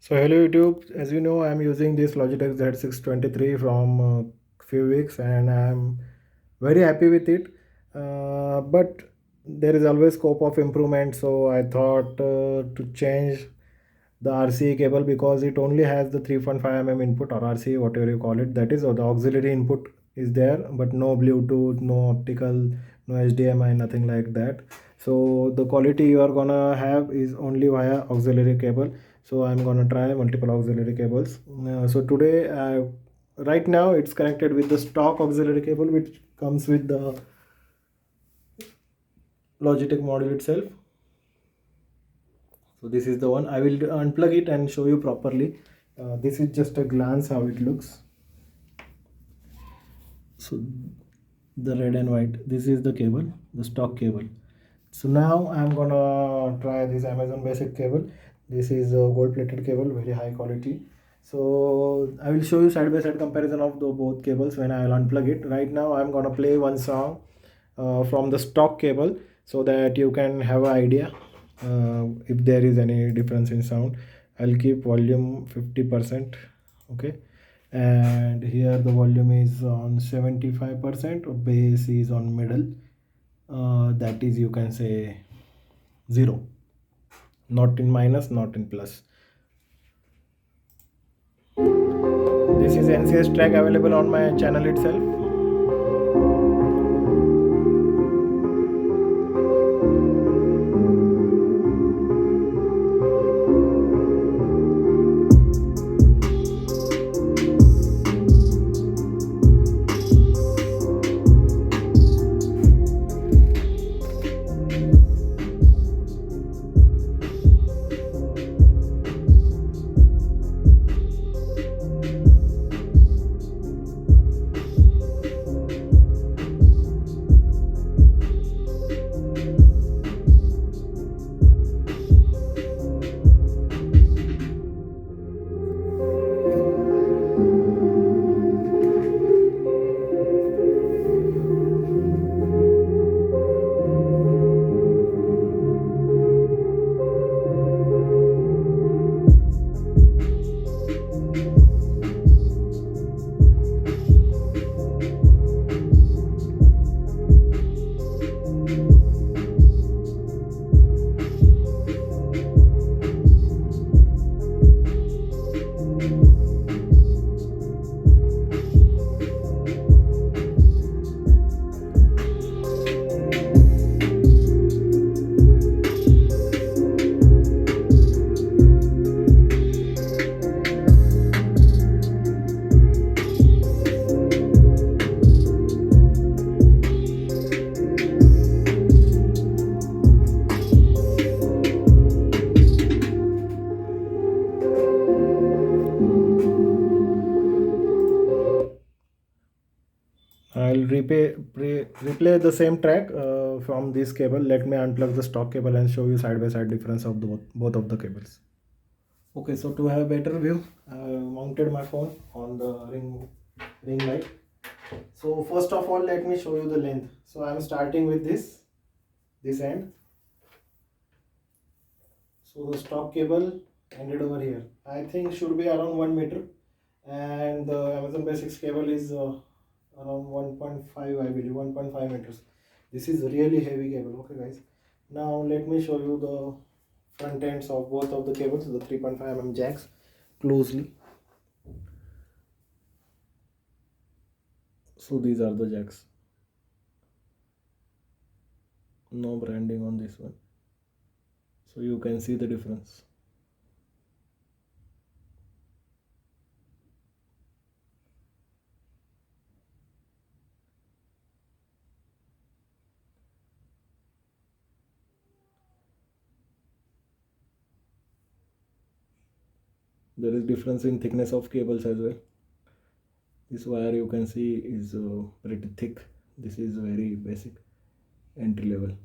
So hello YouTube, as you know I am using this Logitech Z623 from few weeks and I am very happy with it. But there is always scope of improvement, so I thought to change the RCA cable because it only has the 3.5 mm input or RCA, whatever you call it. That is, or the auxiliary input is there, but no Bluetooth, no optical, no HDMI, nothing like that. So the quality you are gonna have is only via auxiliary cable. So I'm gonna try multiple auxiliary cables. So today, right now it's connected with the stock auxiliary cable which comes with the Logitech module itself. So this is the one. I will unplug it and show you properly. This is just a glance how it looks. So the red and white, this is the cable, the stock cable. So now I'm gonna try this Amazon basic cable. This is a gold plated cable, very high quality. So I will show you side by side comparison of the both cables when I will unplug it. Right now I'm gonna play one song from the stock cable so that you can have an idea if there is any difference in sound. I'll keep volume 50%. Okay, and here the volume is on 75%, bass is on middle, that is, you can say, 0, not in minus, not in plus. This is NCS track available on my channel itself. I'll replay the same track from this cable. Let me unplug the stock cable and show you side by side difference of the both of the cables. Okay, so to have a better view, I mounted my phone on the ring light. So first of all, let me show you the length. So I'm starting with this end. So the stock cable ended over here. I think should be around 1 meter, and the Amazon Basics cable is around 1.5, I believe, 1.5 meters. This is really heavy cable. Okay, guys. Now let me show you the front ends of both of the cables, the 3.5 mm jacks, closely. So these are the jacks. No branding on this one. So you can see the difference. There is difference in thickness of cables as well. This wire you can see is pretty thick. This is very basic entry level.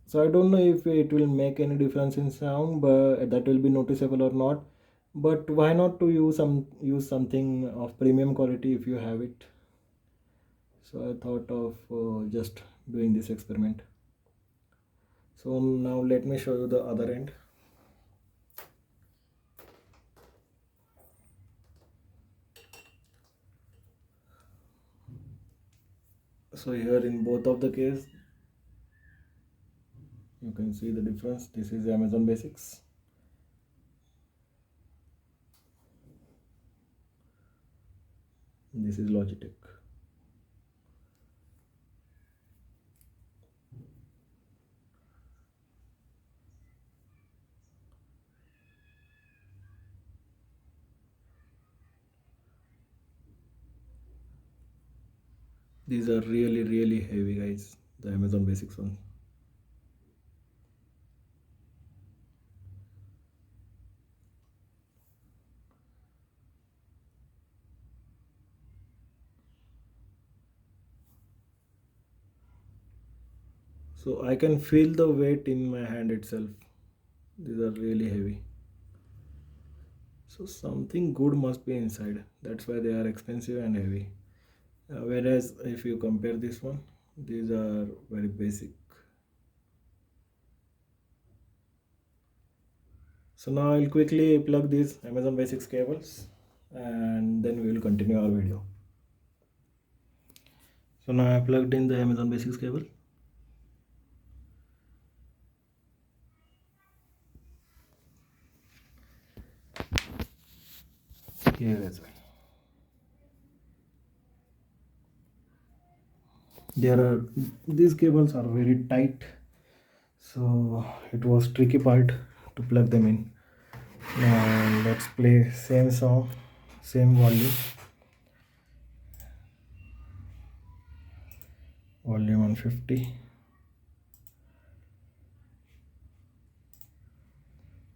So I don't know if it will make any difference in sound, but that will be noticeable or not. But why not to use something of premium quality if you have it? So I thought of just doing this experiment. So now let me show you the other end. So here in both of the case you can see the difference. This is Amazon Basics. This is Logitech. These are really heavy guys, the Amazon Basics one. So I can feel the weight in my hand itself. These are really heavy. So something good must be inside. That's why they are expensive and heavy. Whereas if you compare this one, these are very basic. So now I'll quickly plug these Amazon Basics cables and then we will continue our video. So now I plugged in the Amazon Basics cable. Here as well. These cables are very tight, so it was tricky part to plug them in. Now let's play same song, same volume on 50.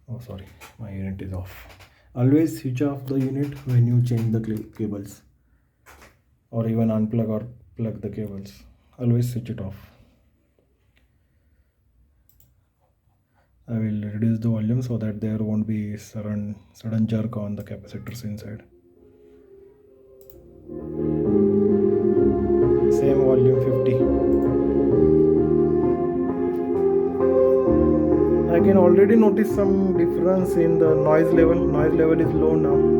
Oh sorry, my unit is off. Always switch off the unit when you change the cables, or even unplug or plug the cables. Always switch it off. I will reduce the volume so that there won't be sudden jerk on the capacitors inside. Same volume 50. I can already notice some difference in the noise level. Noise level is low now.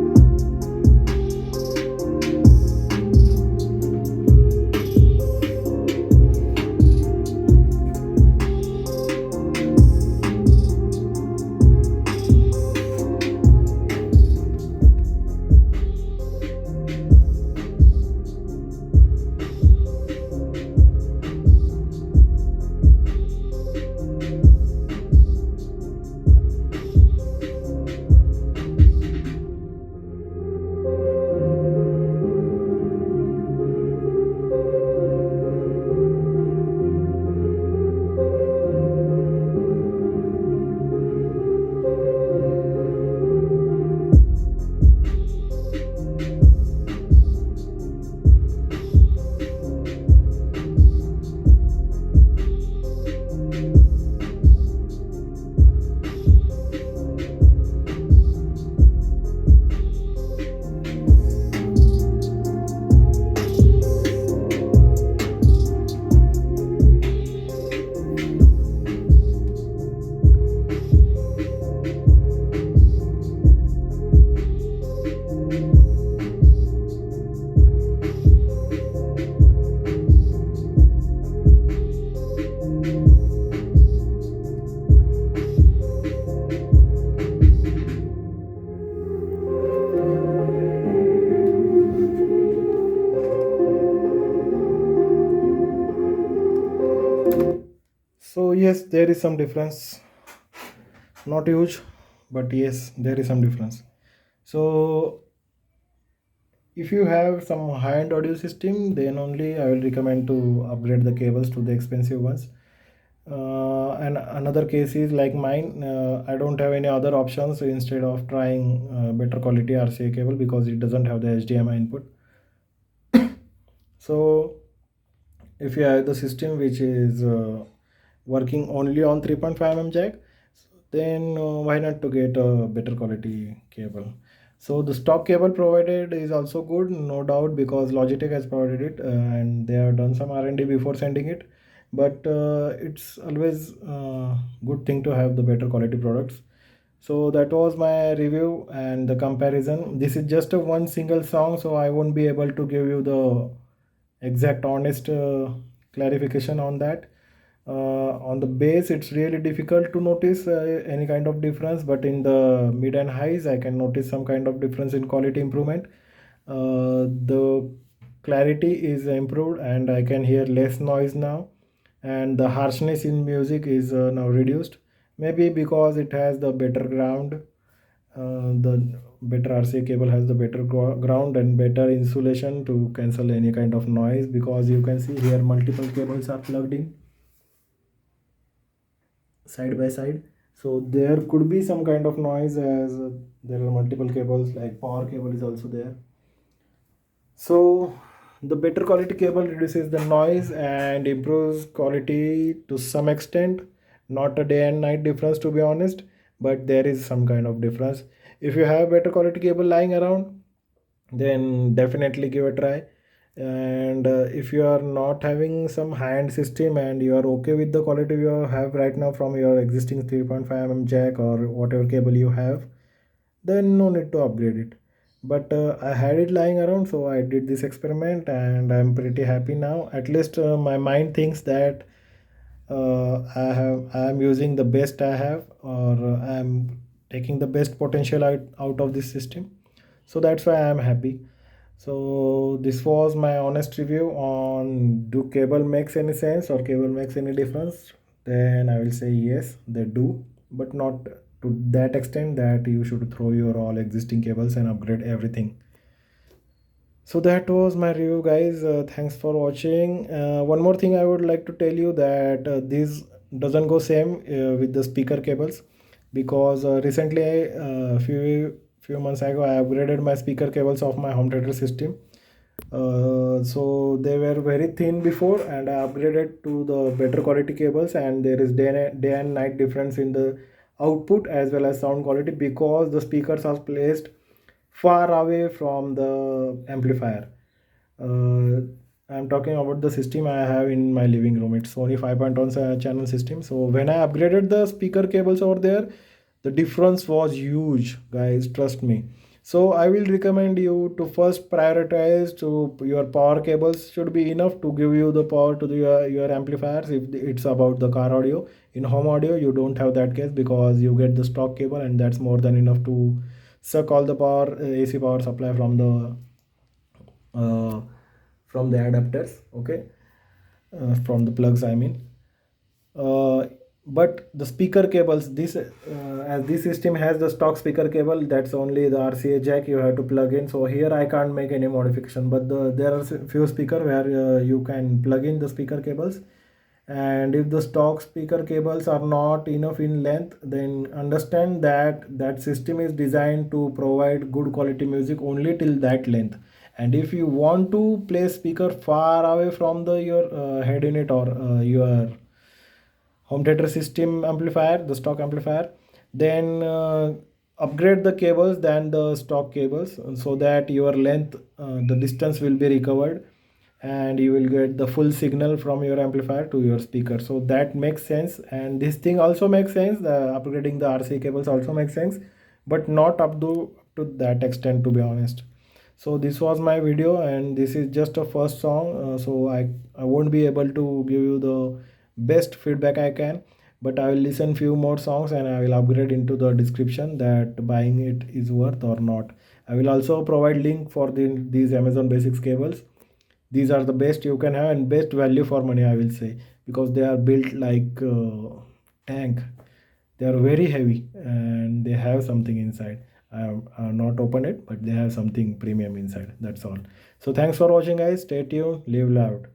So yes, there is some difference, not huge, but yes, there is some difference. So if you have some high-end audio system, then only I will recommend to upgrade the cables to the expensive ones. And another case is like mine, I don't have any other options, so instead of trying better quality RCA cable because it doesn't have the HDMI input. So if you have the system which is working only on 3.5 mm jack, then why not to get a better quality cable. So the stock cable provided is also good, no doubt, because Logitech has provided it and they have done some R&D before sending it. but it's always good thing to have the better quality products. So that was my review and the comparison. This is just a one single song, so I won't be able to give you the exact honest clarification on that. On the bass, it's really difficult to notice any kind of difference, but in the mid and highs, I can notice some kind of difference in quality improvement. The clarity is improved, and I can hear less noise now, and the harshness in music is now reduced. Maybe because it has the better ground. The better RCA cable has the better ground and better insulation to cancel any kind of noise, because you can see here multiple cables are plugged in side by side, so there could be some kind of noise, as there are multiple cables, like power cable is also there. So the better quality cable reduces the noise and improves quality to some extent. Not a day and night difference, to be honest, but there is some kind of difference. If you have better quality cable lying around, then definitely give a try. And if you are not having some high-end system and you are okay with the quality you have right now from your existing 3.5 mm jack or whatever cable you have, then no need to upgrade it. But I had it lying around, so I did this experiment and I'm pretty happy now. At least my mind thinks that I'm using the best I have, or I'm taking the best potential out of this system. So that's why I'm happy. So this was my honest review on, do cable makes any sense or cable makes any difference. Then I will say yes, they do, but not to that extent that you should throw your all existing cables and upgrade everything. So that was my review, guys. Thanks for watching. One more thing I would like to tell you, that this doesn't go same with the speaker cables, because recently, few months ago, I upgraded my speaker cables of my home theater system. So they were very thin before, and I upgraded to the better quality cables, and there is day and night difference in the output as well as sound quality, because the speakers are placed far away from the amplifier. uh, I'm talking about the system I have in my living room. It's Sony 5.1 channel system. So when I upgraded the speaker cables over there, the difference was huge, guys. Trust me. So I will recommend you to first prioritize to your power cables should be enough to give you the power to your amplifiers. If it's about the car audio, in home audio you don't have that case, because you get the stock cable and that's more than enough to suck all the power, AC power supply uh, from the adapters, okay, from the plugs, I mean. uh, but the speaker cables, this as this system has the stock speaker cable, that's only the RCA jack you have to plug in. So here I can't make any modification, but there are few speaker where you can plug in the speaker cables. And if the stock speaker cables are not enough in length, then understand that that system is designed to provide good quality music only till that length. And if you want to place speaker far away from the your head unit, or your home theater system amplifier, the stock amplifier, then upgrade the cables than the stock cables, so that your length, the distance will be recovered, and you will get the full signal from your amplifier to your speaker. So that makes sense, and this thing also makes sense, the upgrading the RC cables also makes sense, but not up to that extent, to be honest. So this was my video, and this is just a first song, so I won't be able to give you the best feedback I can, but I will listen few more songs and I will upgrade into the description that buying it is worth or not. I will also provide link for these Amazon Basics cables. These are the best you can have and best value for money, I will say, because they are built like tank. They are very heavy and they have something inside. I have not opened it, but they have something premium inside. That's all. So thanks for watching, guys. Stay tuned, live loud.